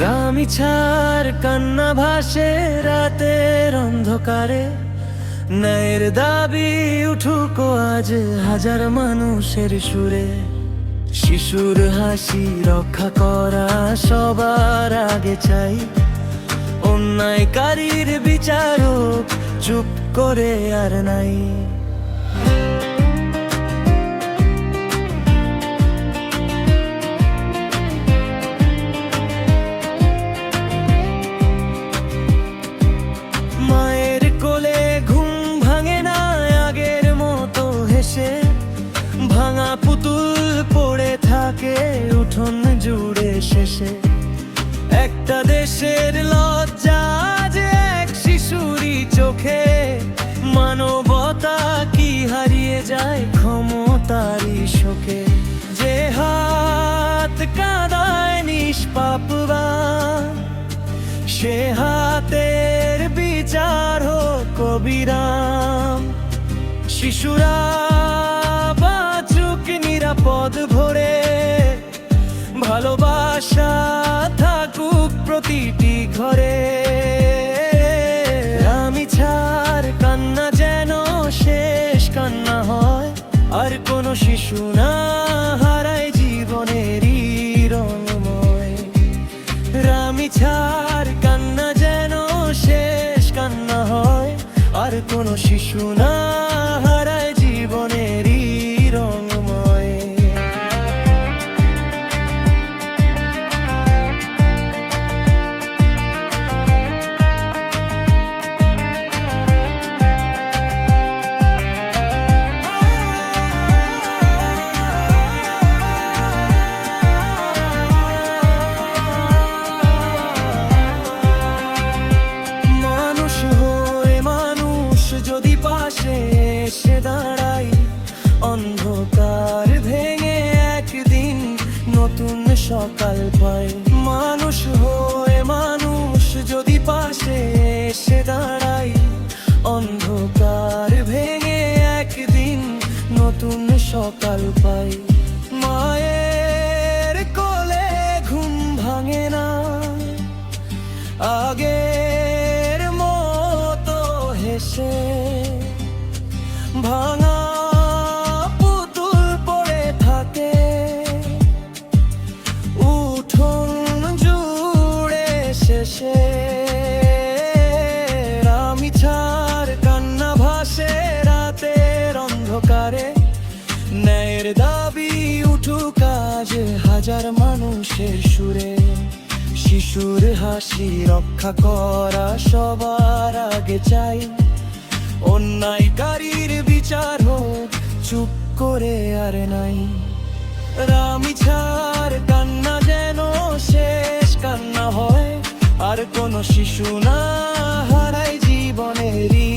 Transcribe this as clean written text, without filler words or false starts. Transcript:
রামিছার কান্না ভাসে রাতের অন্ধকারে, ন্যায়ের দাবি উঠুক আজ হাজার মানুষের সুরে। শিশুর হাসি রক্ষা করা সবার আগে চাই, অন্যায়কারীর বিচারক চুপ করে আর নাই। মায়ের কোলে ঘুম ভাঙে না আগের মতো হেসে, ভাঙা পুতুল পড়ে থাকে উঠোন জুড়ে শেষে। একটা দেশের লজ্জা যে এক শিশুরই চোখে, মানবতা কি হারিয়ে যায় ক্ষমতারই শোকে। যে হাত কাঁদায় নিষ্পাপরা, সে হাতের বিচার হোক অবিরাম। শিশুরা বাঁচুক নিরাপদ ভরে, ভালোবাসা থাকুক প্রতিটি ঘরে। রামিছার কান্না যেন শেষ কান্না হয়, আর কোনো শিশু না হারায় জীবনেরই রঙময়। রামিছার কান্না যেন শেষ কান্না হয়, আর কোনো শিশু না হারায় জীবনেরই রঙময়। যদি পাশে এসে দাঁড়াই, অন্ধকার ভেঙে একদিন নতুন সকাল পাই। মানুষ হয়ে মানুষ যদি পাশে এসে দাঁড়াই, অন্ধকার ভেঙে একদিন নতুন সকাল পাই। মায়ের কোলে ঘুম ভাঙে না আগের মতো হেসে, ভাঙা পুতুল পড়ে থাকে উঠোন জুড়ে শেষে। রামিছার কান্না ভাসে রাতের অন্ধকারে, ন্যায়ের দাবি উঠুক আজ হাজার মানুষের সুরে। শিশুর হাসি রক্ষা করা সবার আগে চাই, অন্যায়কারীর বিচার হোক চুপ করে আর নাই। রামিছার কান্না যেন শেষ কান্না হয়, আর কোনো শিশু না হারায় জীবনেরই